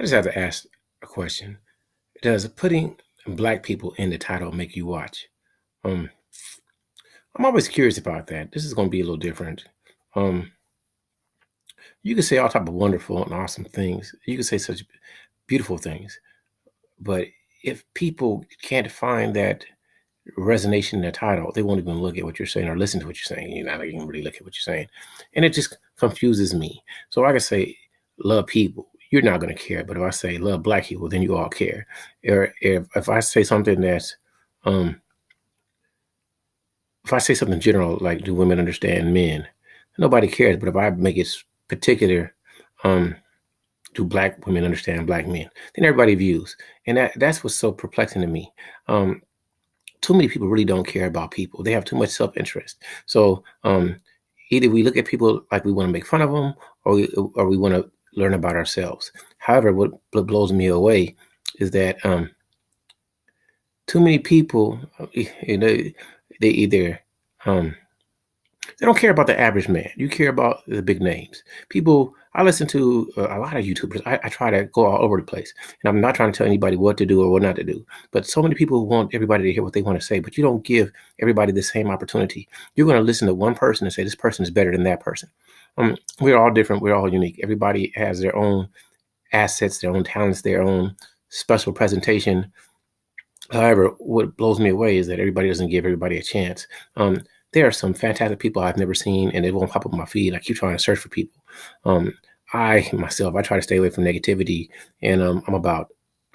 just have to ask a question. Does putting black people in the title make you watch? Um, I'm always curious about that. This is going to be a little different. Um, you can say all type of wonderful and awesome things. You can say such beautiful things, but if people can't find that resonation in the title, they won't even look at what you're saying or listen to what you're saying. You're not even really look at what you're saying, and it just confuses me. So I can say love people, you're not going to care, but if I say love black people, then you all care. Or if I say something that's um, if I say something general like do women understand men, nobody cares. But if I make it particular, um, do black women understand black men? Then everybody views, and that's what's so perplexing to me. Um, Too many people really don't care about people. They have too much self-interest. So either we look at people like we want to make fun of them, or we want to learn about ourselves. However, what blows me away is that too many people, you know, they either um, they don't care about the average man. You care about the big names. People, I listen to a lot of YouTubers. I try to go all over the place. And I'm not trying to tell anybody what to do or what not to do. But so many people want everybody to hear what they want to say, but you don't give everybody the same opportunity. You're going to listen to one person and say, this person is better than that person. We're all different. We're all unique. Everybody has their own assets, their own talents, their own special presentation. However, what blows me away is that everybody doesn't give everybody a chance. There are some fantastic people I've never seen, and they won't pop up on my feed. I keep trying to search for people. I myself, I try to stay away from negativity, and I'm about,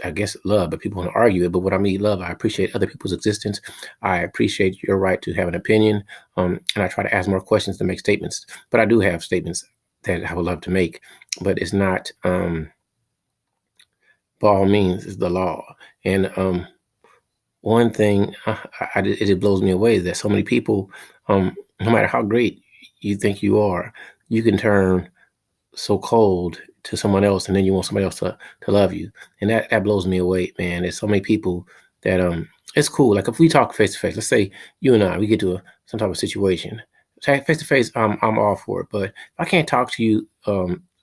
I guess, love. But people want to argue it. But when I mean love, I appreciate other people's existence. I appreciate your right to have an opinion, and I try to ask more questions to make statements. But I do have statements that I would love to make, but it's not. By all means, is the law, and one thing it blows me away is that so many people, no matter how great you think you are, you can turn so cold to someone else, and then you want somebody else to love you, and that blows me away, man. There's so many people that it's cool. Like if we talk face to face, let's say you and I, we get to some type of situation, face to face, I'm all for it. But if I can't talk to you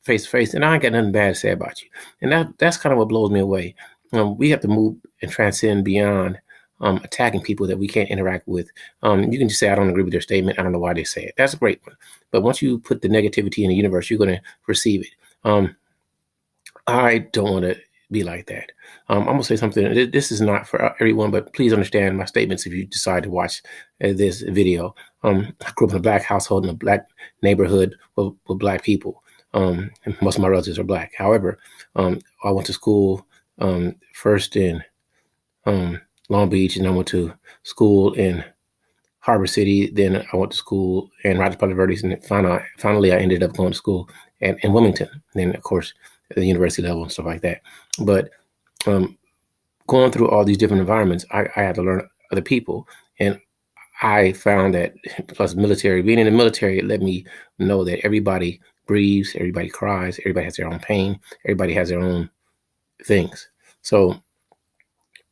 face to face, and I ain't got nothing bad to say about you, and that's kind of what blows me away. We have to move and transcend beyond attacking people that we can't interact with. You can just say, I don't agree with their statement. I don't know why they say it. That's a great one. But once you put the negativity in the universe, you're going to receive it. I don't want to be like that. I'm going to say something. This is not for everyone, but please understand my statements if you decide to watch this video. I grew up in a black household in a black neighborhood with black people. And most of my relatives are black. However, I went to school first in Long Beach, and I went to school in Harbor City. Then I went to school in Roger Palo Verdes, and finally I ended up going to school in Wilmington. And then, of course, at the university level and stuff like that. But going through all these different environments, I had to learn other people, and I found that plus military, being in the military, it let me know that everybody grieves, everybody cries, everybody has their own pain, everybody has their own things. So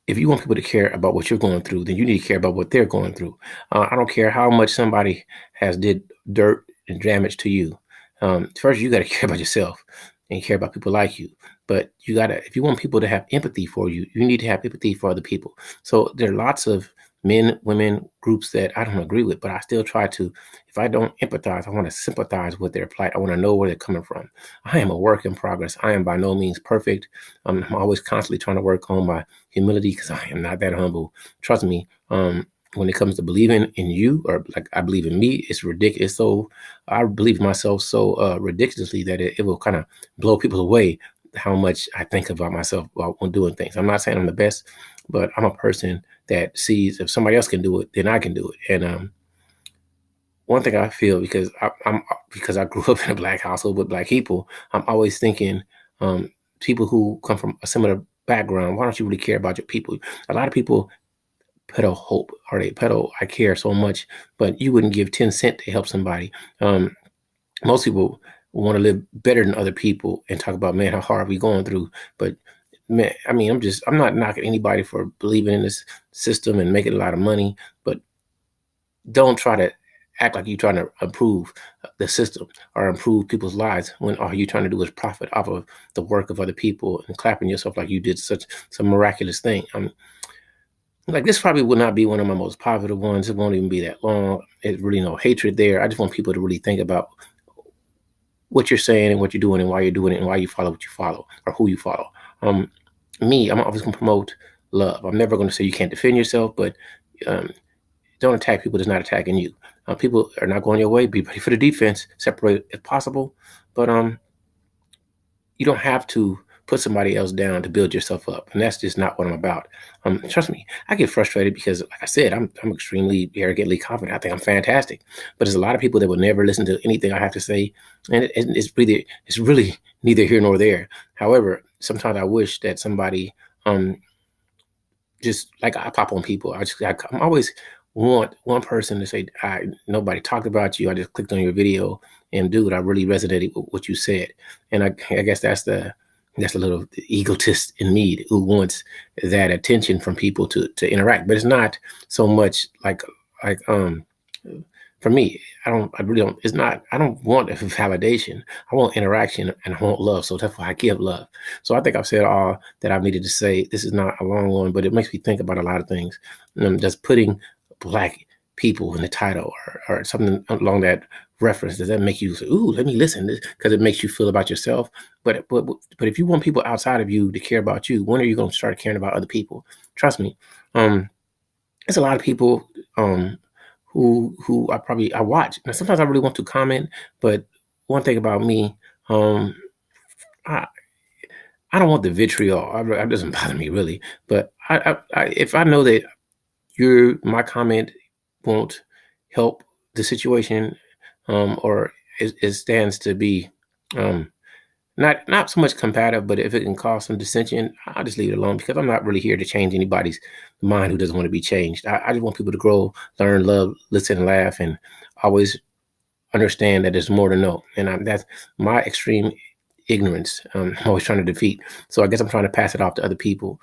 if you want people to care about what you're going through, then you need to care about what they're going through. I don't care how much somebody has did dirt and damage to you. First, you got to care about yourself and care about people like you. But you got to, if you want people to have empathy for you, you need to have empathy for other people. So there are lots of men, women, groups that I don't agree with, but I still try to, if I don't empathize, I want to sympathize with their plight. I want to know where they're coming from. I am a work in progress. I am by no means perfect. I'm always constantly trying to work on my humility because I am not that humble. Trust me, when it comes to believing in you, or like I believe in me, it's ridiculous. So I believe myself so ridiculously that it will kind of blow people away how much I think about myself while doing things. I'm not saying I'm the best, but I'm a person that sees if somebody else can do it, then I can do it. And one thing I feel, because I grew up in a black household with black people, I'm always thinking people who come from a similar background, why don't you really care about your people? A lot of people peddle hope, or they peddle I care so much, but you wouldn't give 10 cents to help somebody. Most people want to live better than other people and talk about, man, how hard we going through. But man, I mean, I'm not knocking anybody for believing in this system and making a lot of money, but don't try to act like you're trying to improve the system or improve people's lives when all you're trying to do is profit off of the work of other people and clapping yourself like you did such some miraculous thing. Like this probably would not be one of my most popular ones. It won't even be that long. It's really no hatred there. I just want people to really think about what you're saying and what you're doing and why you're doing it and why you follow what you follow or who you follow. I'm always going to promote love. I'm never going to say you can't defend yourself, but um, don't attack people that's not attacking you. People are not going your way. Be ready for the defense. Separate if possible, but you don't have to put somebody else down to build yourself up, and that's just not what I'm about. Trust me, I get frustrated because, like I said, I'm extremely arrogantly confident. I think I'm fantastic, but there's a lot of people that will never listen to anything I have to say, and it's really neither here nor there. However, sometimes I wish that somebody just like I pop on people. I'm always want one person to say, nobody talked about you. I just clicked on your video, and dude, I really resonated with what you said. And I guess that's a little egotist in me who wants that attention from people to interact. But it's not so much like for me, I really don't. It's not. I don't want validation. I want interaction and I want love. So that's why I give love. So I think I've said all that I've needed to say. This is not a long one, but it makes me think about a lot of things. Just putting Black people in the title or something along that reference, does that make you say, ooh, let me listen? Because it makes you feel about yourself. But if you want people outside of you to care about you, when are you going to start caring about other people? Trust me. There's a lot of people who I watch. Now, sometimes I really want to comment, but one thing about me, I don't want the vitriol. It doesn't bother me really. But if I know that my comment won't help the situation, or it stands to be not so much combative, but if it can cause some dissension, I'll just leave it alone because I'm not really here to change anybody's mind who doesn't want to be changed. I just want people to grow, learn, love, listen, laugh, and always understand that there's more to know. And that's my extreme ignorance. I'm always trying to defeat. So I guess I'm trying to pass it off to other people.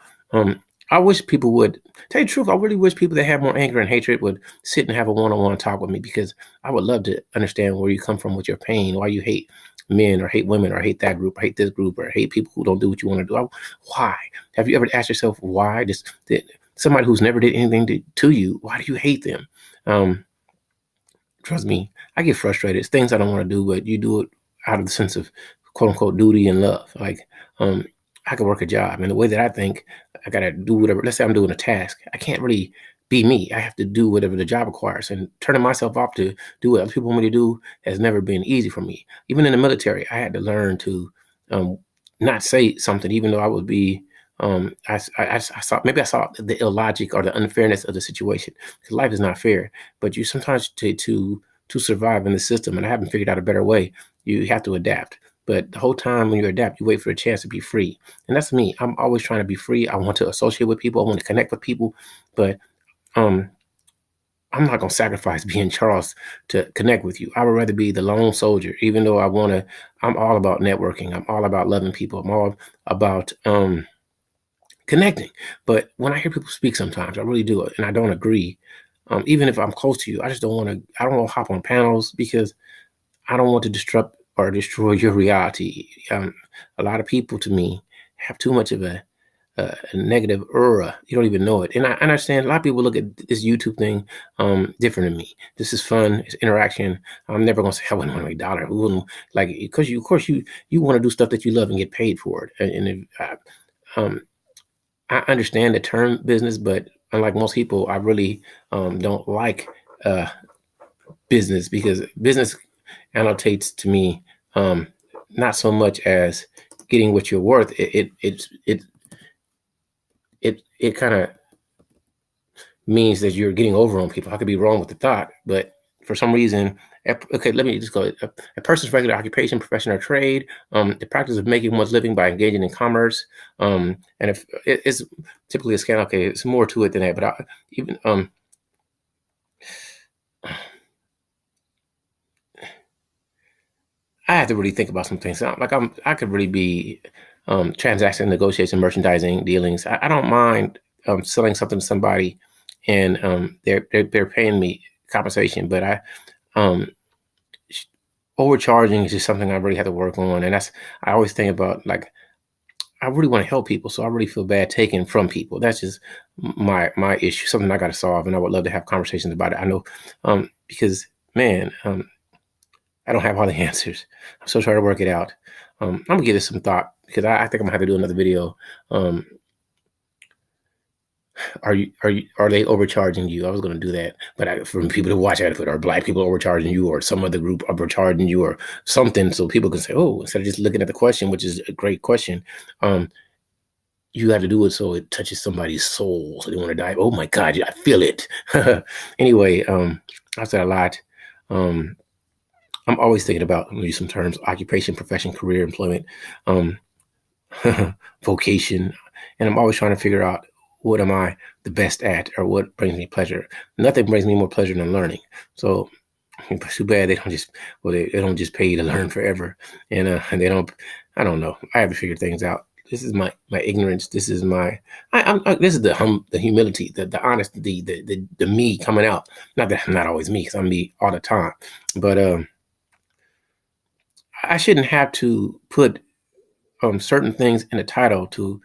I wish people would tell you the truth. I really wish people that have more anger and hatred would sit and have a one-on-one talk with me, because I would love to understand where you come from with your pain, why you hate men or hate women or hate that group or hate this group or hate people who don't do what you want to do. Why? Have you ever asked yourself why? Somebody who's never did anything to you, why do you hate them? Trust me, I get frustrated. It's things I don't want to do, but you do it out of the sense of quote unquote duty and love. Like, I could work a job, and the way that I think, I gotta do whatever. Let's say I'm doing a task. I can't really be me. I have to do whatever the job requires, and turning myself off to do what other people want me to do has never been easy for me. Even in the military, I had to learn to not say something, even though I would be. I saw the illogic or the unfairness of the situation, because life is not fair. But you sometimes to survive in the system, and I haven't figured out a better way. You have to adapt. But the whole time when you adapt, you wait for a chance to be free. And that's me. I'm always trying to be free. I want to associate with people. I want to connect with people. But I'm not going to sacrifice being Charles to connect with you. I would rather be the lone soldier, even though I'm all about networking. I'm all about loving people. I'm all about connecting. But when I hear people speak sometimes, I really do it. And I don't agree. Even if I'm close to you, I don't want to hop on panels because I don't want to disrupt or destroy your reality. A lot of people, to me, have too much of a negative aura. You don't even know it. And I understand a lot of people look at this YouTube thing different than me. This is fun. It's interaction. I'm never gonna say I wouldn't want to make $1. Who wouldn't, like, because of course you want to do stuff that you love and get paid for it. And I understand the term business, but unlike most people, I really don't like business, because business annotates to me not so much as getting what you're worth. It kind of means that you're getting over on people. I could be wrong with the thought, but for some reason, okay, let me just go. A person's regular occupation, profession, or trade, the practice of making one's living by engaging in commerce, and if it's typically a scam, okay, it's more to it than that. But I have to really think about some things. Like I could really be transaction, negotiation, merchandising, dealings. I don't mind selling something to somebody, and they're paying me compensation. But um, overcharging is just something I really have to work on. And I always think about, like, I really want to help people, so I really feel bad taking from people. That's just my issue, something I got to solve, and I would love to have conversations about it. I know, because, man, I don't have all the answers. I'm still trying to work it out. I'm gonna give this some thought, because I think I'm gonna have to do another video. Um, are they overcharging you? I was gonna do that, but for people to watch out, if it are black people overcharging you, or some other group overcharging you, or something, so people can say, oh, instead of just looking at the question, which is a great question, you have to do it so it touches somebody's soul, so they want to die. Oh my God, yeah, I feel it. Anyway, I said a lot. Um, I'm always thinking about, I'm gonna use some terms: occupation, profession, career, employment, um, vocation, and I'm always trying to figure out, what am I the best at, or what brings me pleasure. Nothing brings me more pleasure than learning. So it's too bad they don't just, well, they don't just pay you to learn forever, and they don't. I don't know. I have to figure things out. This is my ignorance. This is this is the humility, the honesty, the me coming out. Not that I'm not always me, because I'm me all the time, but I shouldn't have to put certain things in the title to,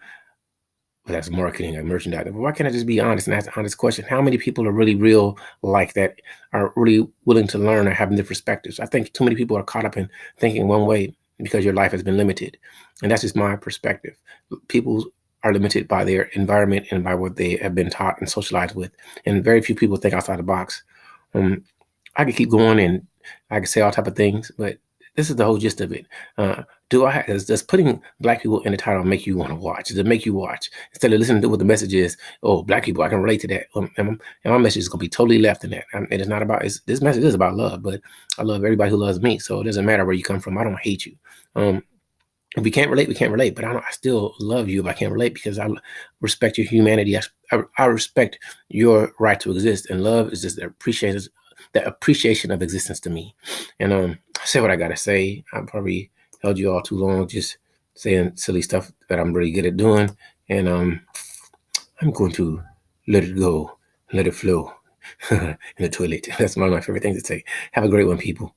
well, that's marketing and merchandising. But why can't I just be honest and ask the honest question? How many people are really real like that, are really willing to learn or having different perspectives? I think too many people are caught up in thinking one way because your life has been limited. And that's just my perspective. People are limited by their environment and by what they have been taught and socialized with. And very few people think outside the box. Um, I could keep going, and I could say all type of things, but this is the whole gist of it. Does putting black people in the title make you want to watch? Does it make you watch instead of listening to what the message is? Oh, black people, I can relate to that. And my message is going to be totally left in that. It is not about. This message is about love, but I love everybody who loves me. So it doesn't matter where you come from. I don't hate you. If we can't relate, we can't relate. But I still love you if I can't relate, because I respect your humanity. I respect your right to exist, and love is just the appreciation of existence to me. And I say what I gotta say. I probably held you all too long just saying silly stuff that I'm really good at doing. And I'm going to let it go, let it flow in the toilet. That's one of my favorite things to say. Have a great one, people.